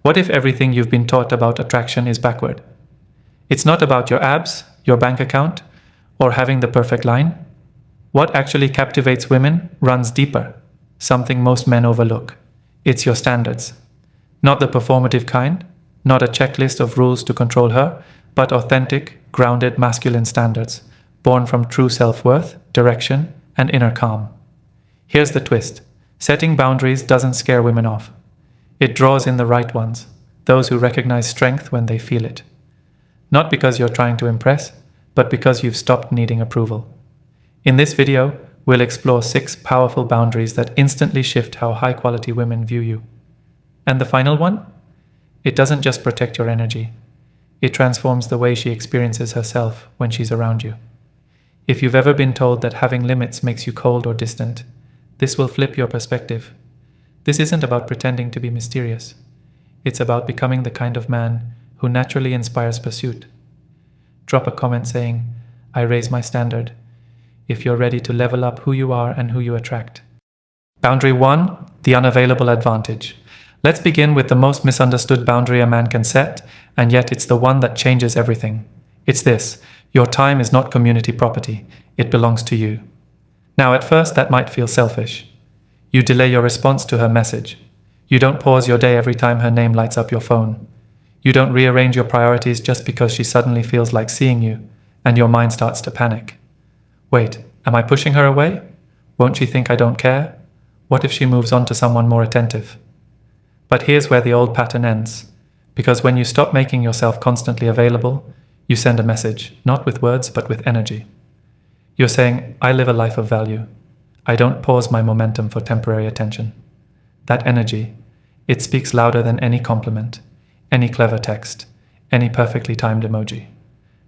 What if everything you've been taught about attraction is backward? It's not about your abs, your bank account, or having the perfect line. What actually captivates women runs deeper, something most men overlook. It's your standards. Not the performative kind, not a checklist of rules to control her, but authentic, grounded masculine standards, born from true self-worth, direction, and inner calm. Here's the twist. Setting boundaries doesn't scare women off. It draws in the right ones, those who recognize strength when they feel it. Not because you're trying to impress, but because you've stopped needing approval. In this video, we'll explore 6 powerful boundaries that instantly shift how high-quality women view you. And the final one? It doesn't just protect your energy. It transforms the way she experiences herself when she's around you. If you've ever been told that having limits makes you cold or distant, this will flip your perspective. This isn't about pretending to be mysterious. It's about becoming the kind of man who naturally inspires pursuit. Drop a comment saying, "I raise my standard," if you're ready to level up who you are and who you attract. Boundary 1, the unavailable advantage. Let's begin with the most misunderstood boundary a man can set, and yet it's the one that changes everything. It's this: your time is not community property, it belongs to you. Now, at first, that might feel selfish. You delay your response to her message. You don't pause your day every time her name lights up your phone. You don't rearrange your priorities just because she suddenly feels like seeing you, and your mind starts to panic. Wait, am I pushing her away? Won't she think I don't care? What if she moves on to someone more attentive? But here's where the old pattern ends. Because when you stop making yourself constantly available, you send a message, not with words, but with energy. You're saying, I live a life of value. I don't pause my momentum for temporary attention. That energy, it speaks louder than any compliment, any clever text, any perfectly timed emoji.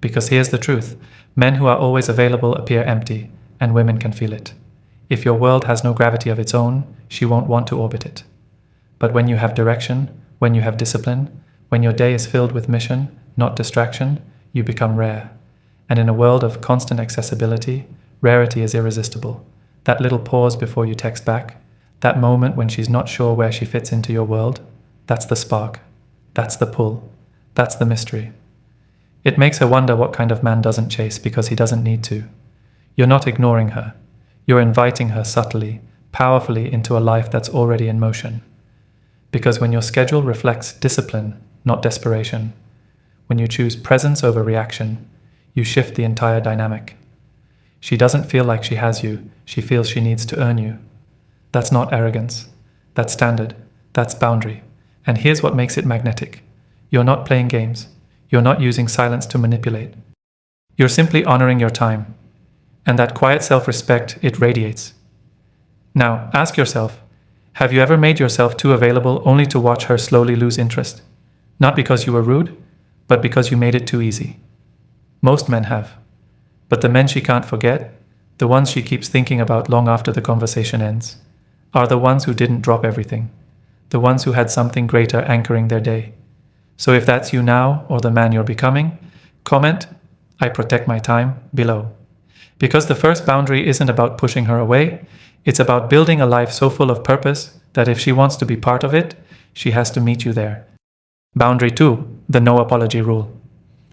Because here's the truth, men who are always available appear empty, and women can feel it. If your world has no gravity of its own, she won't want to orbit it. But when you have direction, when you have discipline, when your day is filled with mission, not distraction, you become rare. And in a world of constant accessibility, rarity is irresistible. That little pause before you text back, that moment when she's not sure where she fits into your world, that's the spark, that's the pull, that's the mystery. It makes her wonder what kind of man doesn't chase because he doesn't need to. You're not ignoring her. You're inviting her subtly, powerfully into a life that's already in motion. Because when your schedule reflects discipline, not desperation, when you choose presence over reaction, you shift the entire dynamic. She doesn't feel like she has you, she feels she needs to earn you. That's not arrogance. That's standard. That's boundary. And here's what makes it magnetic. You're not playing games. You're not using silence to manipulate. You're simply honoring your time. And that quiet self-respect, it radiates. Now, ask yourself, have you ever made yourself too available only to watch her slowly lose interest? Not because you were rude, but because you made it too easy. Most men have. But the men she can't forget, the ones she keeps thinking about long after the conversation ends, are the ones who didn't drop everything, the ones who had something greater anchoring their day. So if that's you now, or the man you're becoming, comment, "I protect my time," below. Because the first boundary isn't about pushing her away, it's about building a life so full of purpose that if she wants to be part of it, she has to meet you there. Boundary 2, the no apology rule.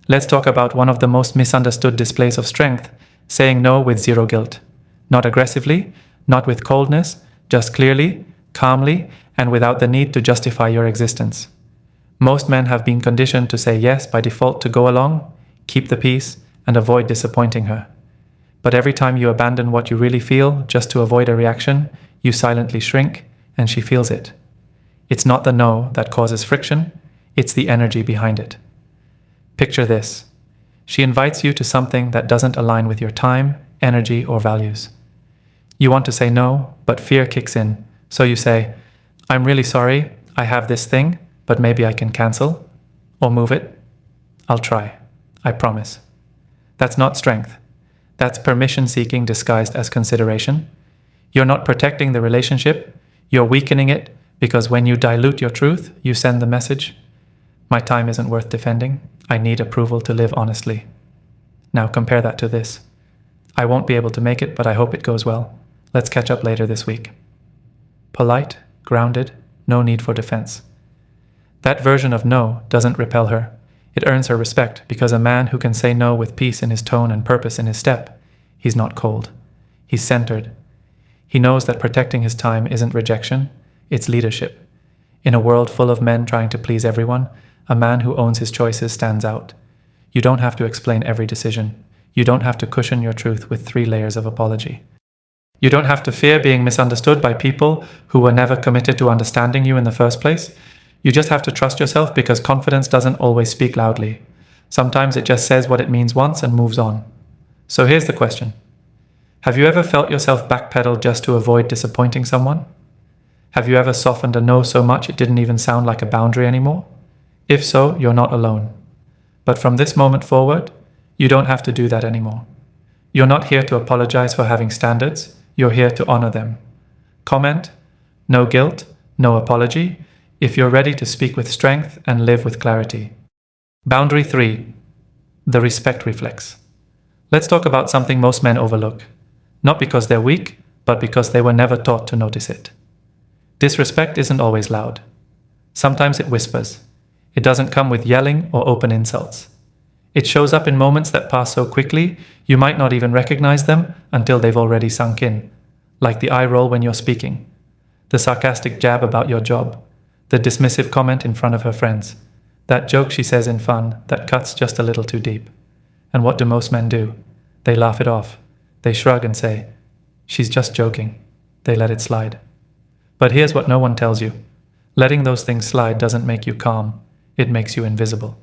Let's talk about one of the most misunderstood displays of strength, saying no with zero guilt. Not aggressively, not with coldness, just clearly, calmly, and without the need to justify your existence. Most men have been conditioned to say yes by default to go along, keep the peace, and avoid disappointing her. But every time you abandon what you really feel just to avoid a reaction, you silently shrink, and she feels it. It's not the no that causes friction, it's the energy behind it. Picture this. She invites you to something that doesn't align with your time, energy, or values. You want to say no, but fear kicks in. So you say, "I'm really sorry, I have this thing, but maybe I can cancel or move it. I'll try. I promise." That's not strength. That's permission-seeking disguised as consideration. You're not protecting the relationship, you're weakening it, because when you dilute your truth, you send the message, "My time isn't worth defending. I need approval to live honestly." Now compare that to this. "I won't be able to make it, but I hope it goes well. Let's catch up later this week." Polite, grounded, no need for defense. That version of no doesn't repel her. It earns her respect because a man who can say no with peace in his tone and purpose in his step, he's not cold. He's centered. He knows that protecting his time isn't rejection, it's leadership. In a world full of men trying to please everyone, a man who owns his choices stands out. You don't have to explain every decision. You don't have to cushion your truth with 3 layers of apology. You don't have to fear being misunderstood by people who were never committed to understanding you in the first place. You just have to trust yourself because confidence doesn't always speak loudly. Sometimes it just says what it means once and moves on. So here's the question. Have you ever felt yourself backpedal just to avoid disappointing someone? Have you ever softened a no so much it didn't even sound like a boundary anymore? If so, you're not alone. But from this moment forward, you don't have to do that anymore. You're not here to apologize for having standards. You're here to honor them. Comment, no guilt, no apology, if you're ready to speak with strength and live with clarity. Boundary 3, the respect reflex. Let's talk about something most men overlook. Not because they're weak, but because they were never taught to notice it. Disrespect isn't always loud. Sometimes it whispers. It doesn't come with yelling or open insults. It shows up in moments that pass so quickly, you might not even recognize them until they've already sunk in. Like the eye roll when you're speaking, the sarcastic jab about your job, the dismissive comment in front of her friends, that joke she says in fun that cuts just a little too deep. And what do most men do? They laugh it off. They shrug and say, "She's just joking." They let it slide. But here's what no one tells you. Letting those things slide doesn't make you calm. It makes you invisible.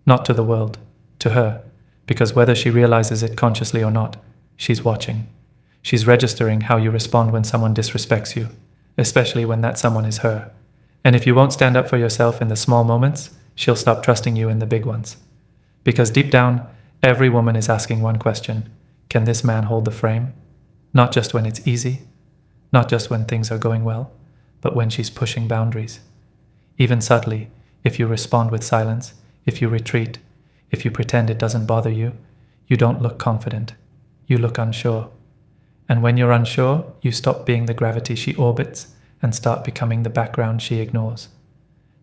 Not to the world, to her, because whether she realizes it consciously or not, she's watching. She's registering how you respond when someone disrespects you, especially when that someone is her. And if you won't stand up for yourself in the small moments, she'll stop trusting you in the big ones. Because deep down, every woman is asking one question. Can this man hold the frame? Not just when it's easy, not just when things are going well, but when she's pushing boundaries. Even subtly, if you respond with silence, if you retreat, if you pretend it doesn't bother you, you don't look confident. You look unsure. And when you're unsure, you stop being the gravity she orbits and start becoming the background she ignores.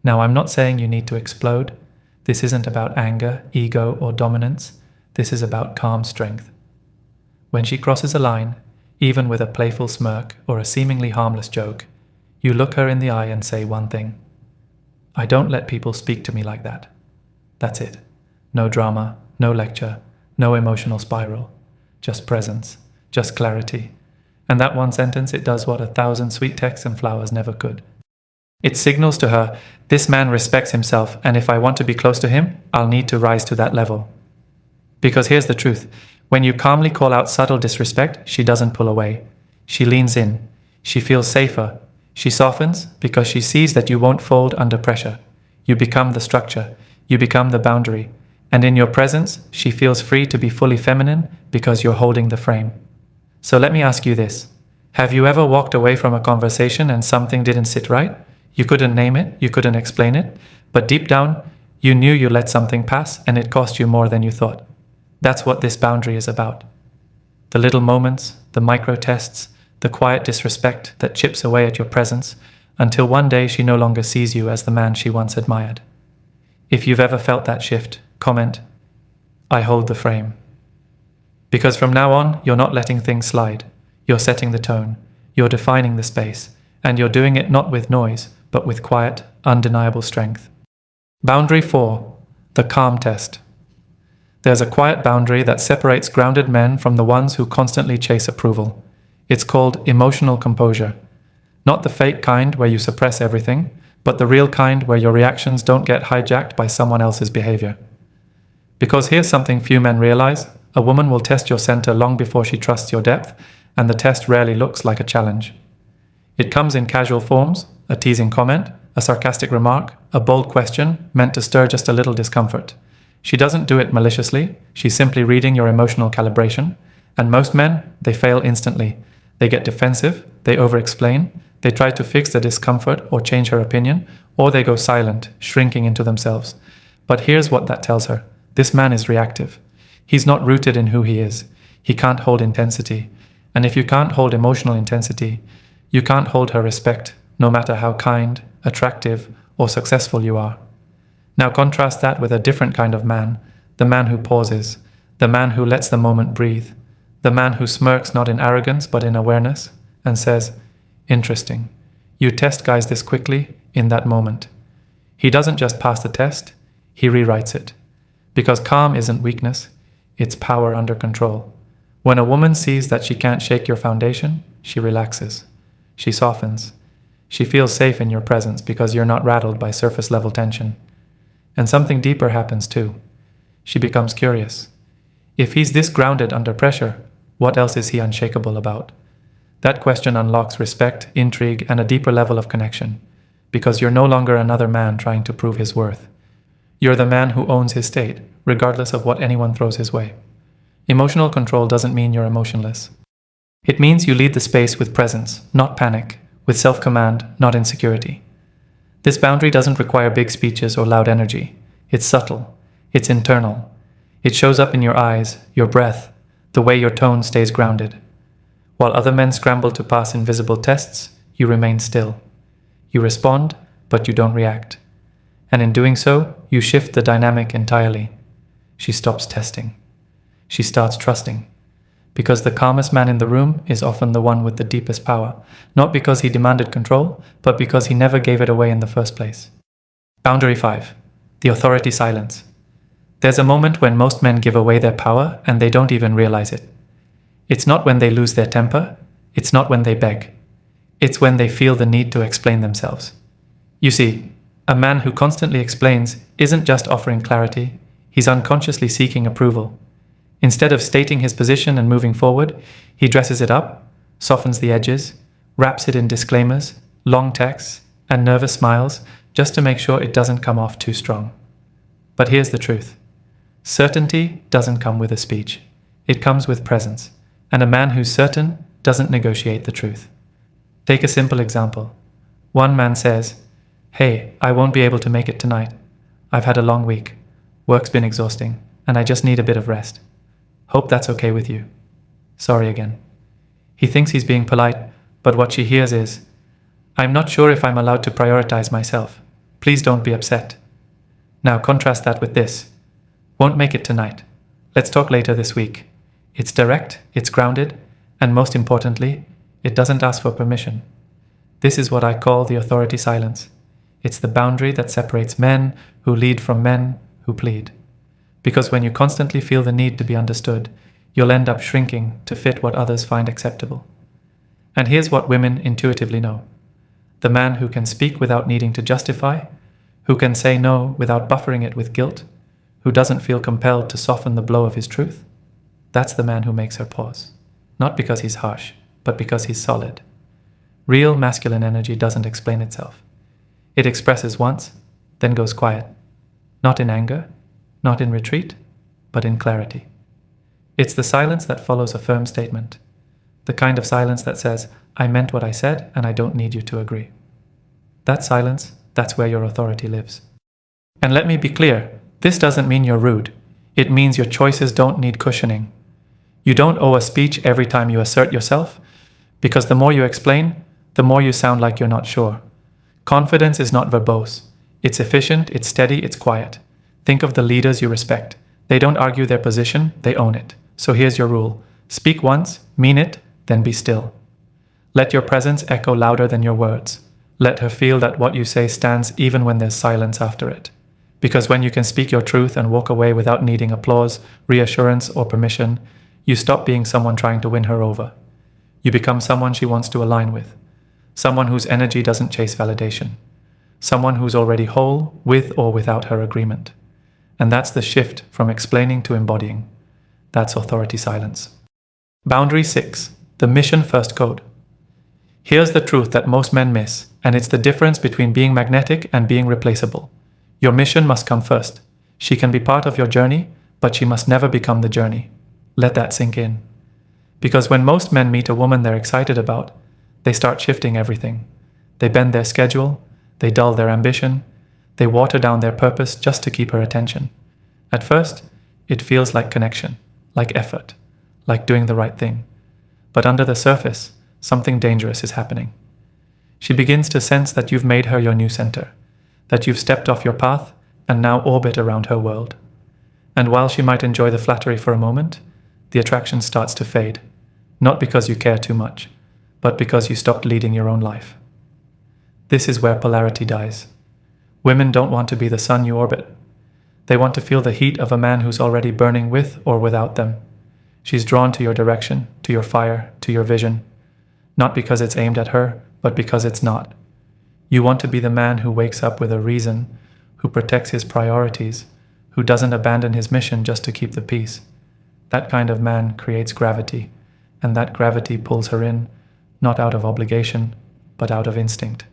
Now, I'm not saying you need to explode. This isn't about anger, ego, or dominance. This is about calm strength. When she crosses a line, even with a playful smirk or a seemingly harmless joke, you look her in the eye and say one thing. I don't let people speak to me like that. That's it. No drama, no lecture, no emotional spiral. Just presence, just clarity. And that one sentence, it does what 1,000 sweet texts and flowers never could. It signals to her, this man respects himself, and if I want to be close to him, I'll need to rise to that level. Because here's the truth. When you calmly call out subtle disrespect, she doesn't pull away. She leans in. She feels safer. She softens because she sees that you won't fold under pressure. You become the structure. You become the boundary. And in your presence, she feels free to be fully feminine because you're holding the frame. So let me ask you this. Have you ever walked away from a conversation and something didn't sit right? You couldn't name it, you couldn't explain it, but deep down, you knew you let something pass and it cost you more than you thought. That's what this boundary is about. The little moments, the micro tests, the quiet disrespect that chips away at your presence until one day she no longer sees you as the man she once admired. If you've ever felt that shift, comment, I hold the frame. Because from now on, you're not letting things slide. You're setting the tone. You're defining the space. And you're doing it not with noise, but with quiet, undeniable strength. Boundary 4, the calm test. There's a quiet boundary that separates grounded men from the ones who constantly chase approval. It's called emotional composure. Not the fake kind where you suppress everything, but the real kind where your reactions don't get hijacked by someone else's behavior. Because here's something few men realize. A woman will test your center long before she trusts your depth, and the test rarely looks like a challenge. It comes in casual forms, a teasing comment, a sarcastic remark, a bold question meant to stir just a little discomfort. She doesn't do it maliciously, she's simply reading your emotional calibration, and most men, they fail instantly. They get defensive, they over-explain, they try to fix the discomfort or change her opinion, or they go silent, shrinking into themselves. But here's what that tells her. This man is reactive. He's not rooted in who he is. He can't hold intensity. And if you can't hold emotional intensity, you can't hold her respect, no matter how kind, attractive, or successful you are. Now contrast that with a different kind of man, the man who pauses, the man who lets the moment breathe, the man who smirks not in arrogance but in awareness and says, "Interesting. You test guys this quickly in that moment." He doesn't just pass the test, he rewrites it. Because calm isn't weakness, it's power under control. When a woman sees that she can't shake your foundation, she relaxes. She softens. She feels safe in your presence because you're not rattled by surface level tension. And something deeper happens too. She becomes curious. If he's this grounded under pressure, what else is he unshakable about? That question unlocks respect, intrigue, and a deeper level of connection, because you're no longer another man trying to prove his worth. You're the man who owns his state, regardless of what anyone throws his way. Emotional control doesn't mean you're emotionless. It means you lead the space with presence, not panic, with self-command, not insecurity. This boundary doesn't require big speeches or loud energy. It's subtle. It's internal. It shows up in your eyes, your breath, the way your tone stays grounded. While other men scramble to pass invisible tests, you remain still. You respond, but you don't react. And in doing so, you shift the dynamic entirely. She stops testing. She starts trusting. Because the calmest man in the room is often the one with the deepest power, not because he demanded control, but because he never gave it away in the first place. Boundary 5. The authority silence. There's a moment when most men give away their power and they don't even realize it. It's not when they lose their temper. It's not when they beg. It's when they feel the need to explain themselves. You see, a man who constantly explains isn't just offering clarity, he's unconsciously seeking approval. Instead of stating his position and moving forward, he dresses it up, softens the edges, wraps it in disclaimers, long texts, and nervous smiles just to make sure it doesn't come off too strong. But here's the truth. Certainty doesn't come with a speech. It comes with presence. And a man who's certain doesn't negotiate the truth. Take a simple example. One man says, "Hey, I won't be able to make it tonight. I've had a long week. Work's been exhausting, and I just need a bit of rest. Hope that's okay with you. Sorry again." He thinks he's being polite, but what she hears is, "I'm not sure if I'm allowed to prioritize myself. Please don't be upset." Now contrast that with this. "Won't make it tonight. Let's talk later this week." It's direct, it's grounded, and most importantly, it doesn't ask for permission. This is what I call the authority silence. It's the boundary that separates men who lead from men who plead. Because when you constantly feel the need to be understood, you'll end up shrinking to fit what others find acceptable. And here's what women intuitively know. The man who can speak without needing to justify, who can say no without buffering it with guilt, who doesn't feel compelled to soften the blow of his truth, that's the man who makes her pause. Not because he's harsh, but because he's solid. Real masculine energy doesn't explain itself. It expresses once, then goes quiet. Not in anger, not in retreat, but in clarity. It's the silence that follows a firm statement. The kind of silence that says, "I meant what I said and I don't need you to agree." That silence, that's where your authority lives. And let me be clear, this doesn't mean you're rude. It means your choices don't need cushioning. You don't owe a speech every time you assert yourself, because the more you explain, the more you sound like you're not sure. Confidence is not verbose. It's efficient, it's steady, it's quiet. Think of the leaders you respect. They don't argue their position, they own it. So here's your rule. Speak once, mean it, then be still. Let your presence echo louder than your words. Let her feel that what you say stands even when there's silence after it. Because when you can speak your truth and walk away without needing applause, reassurance, or permission, you stop being someone trying to win her over. You become someone she wants to align with. Someone whose energy doesn't chase validation. Someone who's already whole with or without her agreement. And that's the shift from explaining to embodying. That's authority silence. Boundary 6. The mission first code. Here's the truth that most men miss, and it's the difference between being magnetic and being replaceable. Your mission must come first. She can be part of your journey, but she must never become the journey. Let that sink in. Because when most men meet a woman they're excited about, they start shifting everything. They bend their schedule, they dull their ambition, they water down their purpose just to keep her attention. At first, it feels like connection, like effort, like doing the right thing. But under the surface, something dangerous is happening. She begins to sense that you've made her your new center, that you've stepped off your path and now orbit around her world. And while she might enjoy the flattery for a moment, the attraction starts to fade, not because you care too much, but because you stopped leading your own life. This is where polarity dies. Women don't want to be the sun you orbit. They want to feel the heat of a man who's already burning with or without them. She's drawn to your direction, to your fire, to your vision, not because it's aimed at her, but because it's not. You want to be the man who wakes up with a reason, who protects his priorities, who doesn't abandon his mission just to keep the peace. That kind of man creates gravity, and that gravity pulls her in, not out of obligation, but out of instinct.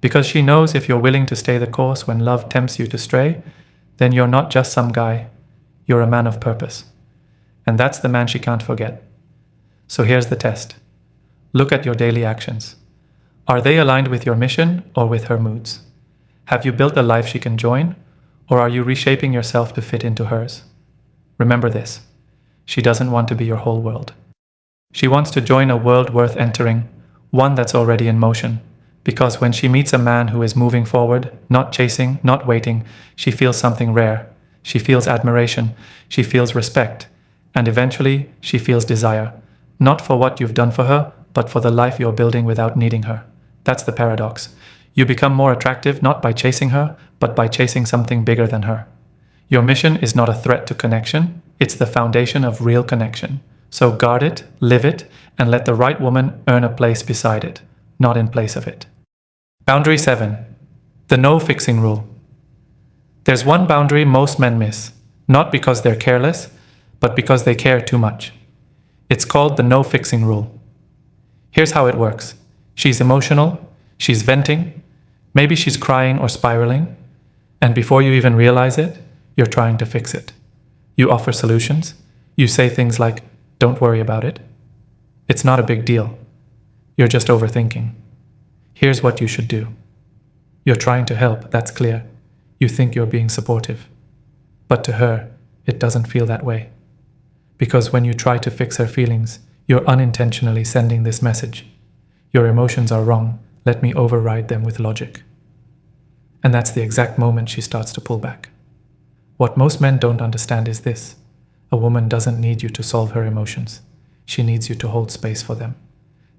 Because she knows if you're willing to stay the course when love tempts you to stray, then you're not just some guy, you're a man of purpose. And that's the man she can't forget. So here's the test. Look at your daily actions. Are they aligned with your mission or with her moods? Have you built a life she can join, or are you reshaping yourself to fit into hers? Remember this. She doesn't want to be your whole world. She wants to join a world worth entering, one that's already in motion. Because when she meets a man who is moving forward, not chasing, not waiting, she feels something rare. She feels admiration. She feels respect. And eventually, she feels desire. Not for what you've done for her, but for the life you're building without needing her. That's the paradox. You become more attractive not by chasing her, but by chasing something bigger than her. Your mission is not a threat to connection. It's the foundation of real connection. So guard it, live it, and let the right woman earn a place beside it, not in place of it. Boundary 7. The no-fixing rule. There's one boundary most men miss, not because they're careless, but because they care too much. It's called the no-fixing rule. Here's how it works. She's emotional, she's venting, maybe she's crying or spiraling, and before you even realize it, you're trying to fix it. You offer solutions. You say things like, "Don't worry about it. It's not a big deal. You're just overthinking. Here's what you should do." You're trying to help, that's clear. You think you're being supportive. But to her, it doesn't feel that way. Because when you try to fix her feelings, you're unintentionally sending this message. Your emotions are wrong. Let me override them with logic. And that's the exact moment she starts to pull back. What most men don't understand is this. A woman doesn't need you to solve her emotions. She needs you to hold space for them.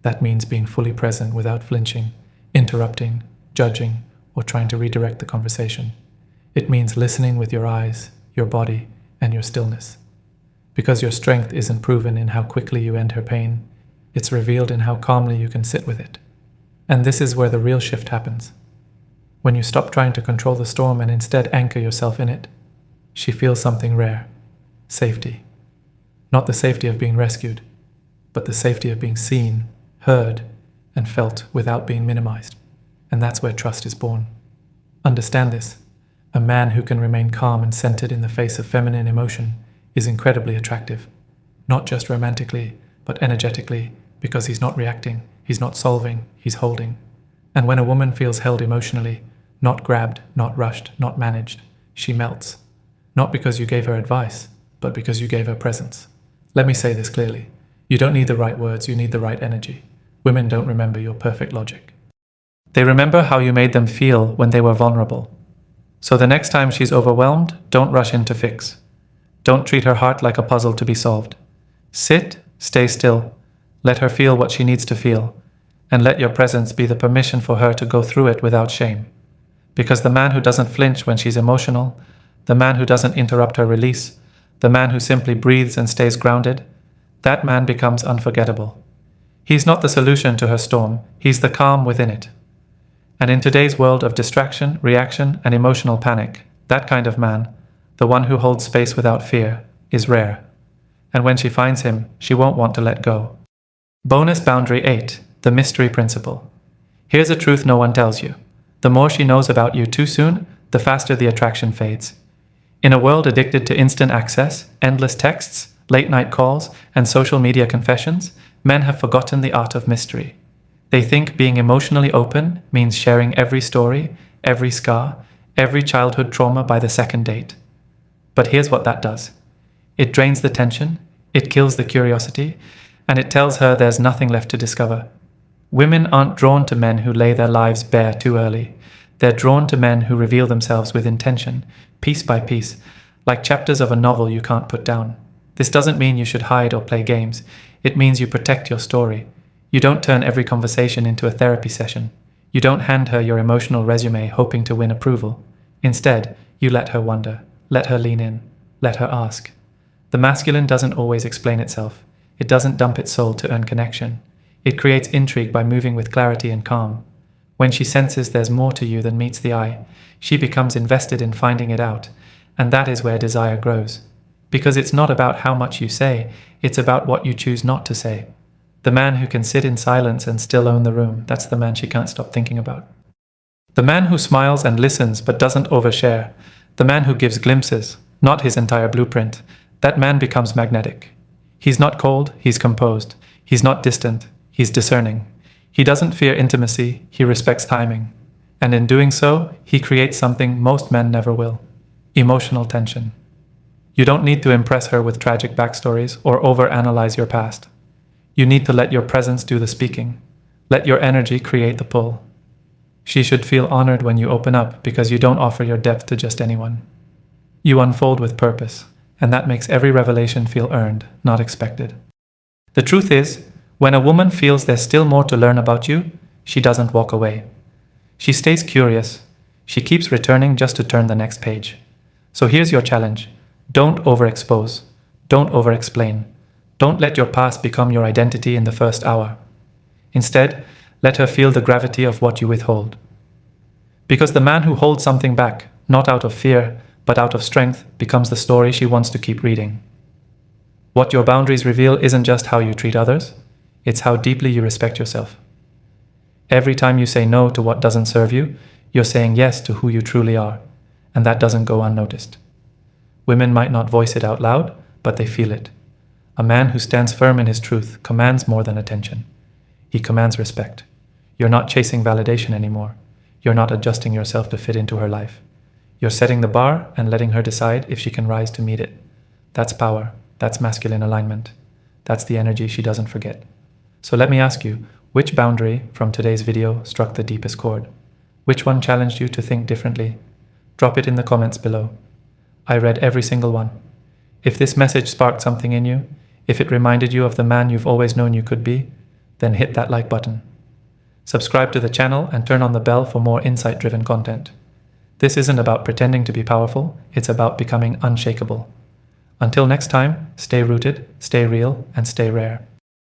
That means being fully present without flinching, interrupting, judging, or trying to redirect the conversation. It means listening with your eyes, your body, and your stillness. Because your strength isn't proven in how quickly you end her pain, it's revealed in how calmly you can sit with it. And this is where the real shift happens. When you stop trying to control the storm and instead anchor yourself in it, she feels something rare. Safety. Not the safety of being rescued, but the safety of being seen, heard, and felt without being minimized. And that's where trust is born. Understand this. A man who can remain calm and centered in the face of feminine emotion is incredibly attractive. Not just romantically, but energetically, because he's not reacting, he's not solving, he's holding. And when a woman feels held emotionally, not grabbed, not rushed, not managed, she melts. Not because you gave her advice, but because you gave her presence. Let me say this clearly. You don't need the right words, you need the right energy. Women don't remember your perfect logic. They remember how you made them feel when they were vulnerable. So the next time she's overwhelmed, don't rush in to fix. Don't treat her heart like a puzzle to be solved. Sit, stay still, let her feel what she needs to feel, and let your presence be the permission for her to go through it without shame. Because the man who doesn't flinch when she's emotional, the man who doesn't interrupt her release, the man who simply breathes and stays grounded, that man becomes unforgettable. He's not the solution to her storm, he's the calm within it. And in today's world of distraction, reaction, and emotional panic, that kind of man, the one who holds space without fear, is rare. And when she finds him, she won't want to let go. Bonus boundary 8, the mystery principle. Here's a truth no one tells you. The more she knows about you too soon, the faster the attraction fades. In a world addicted to instant access, endless texts, late-night calls, and social media confessions, men have forgotten the art of mystery. They think being emotionally open means sharing every story, every scar, every childhood trauma by the second date. But here's what that does. It drains the tension, it kills the curiosity, and it tells her there's nothing left to discover. Women aren't drawn to men who lay their lives bare too early. They're drawn to men who reveal themselves with intention, piece by piece, like chapters of a novel you can't put down. This doesn't mean you should hide or play games. It means you protect your story. You don't turn every conversation into a therapy session. You don't hand her your emotional resume hoping to win approval. Instead, you let her wonder, let her lean in, let her ask. The masculine doesn't always explain itself. It doesn't dump its soul to earn connection. It creates intrigue by moving with clarity and calm. When she senses there's more to you than meets the eye, she becomes invested in finding it out, and that is where desire grows. Because it's not about how much you say, it's about what you choose not to say. The man who can sit in silence and still own the room, that's the man she can't stop thinking about. The man who smiles and listens but doesn't overshare, the man who gives glimpses, not his entire blueprint, that man becomes magnetic. He's not cold, he's composed. He's not distant, he's discerning. He doesn't fear intimacy, he respects timing. And in doing so, he creates something most men never will: emotional tension. You don't need to impress her with tragic backstories or overanalyze your past. You need to let your presence do the speaking. Let your energy create the pull. She should feel honored when you open up because you don't offer your depth to just anyone. You unfold with purpose, and that makes every revelation feel earned, not expected. The truth is, when a woman feels there's still more to learn about you, she doesn't walk away. She stays curious. She keeps returning just to turn the next page. So here's your challenge. Don't overexpose. Don't overexplain. Don't let your past become your identity in the first hour. Instead, let her feel the gravity of what you withhold. Because the man who holds something back, not out of fear, but out of strength, becomes the story she wants to keep reading. What your boundaries reveal isn't just how you treat others, it's how deeply you respect yourself. Every time you say no to what doesn't serve you, you're saying yes to who you truly are, and that doesn't go unnoticed. Women might not voice it out loud, but they feel it. A man who stands firm in his truth commands more than attention. He commands respect. You're not chasing validation anymore. You're not adjusting yourself to fit into her life. You're setting the bar and letting her decide if she can rise to meet it. That's power. That's masculine alignment. That's the energy she doesn't forget. So let me ask you, which boundary from today's video struck the deepest chord? Which one challenged you to think differently? Drop it in the comments below. I read every single one. If this message sparked something in you, if it reminded you of the man you've always known you could be, then hit that like button. Subscribe to the channel and turn on the bell for more insight-driven content. This isn't about pretending to be powerful, it's about becoming unshakable. Until next time, stay rooted, stay real, and stay rare.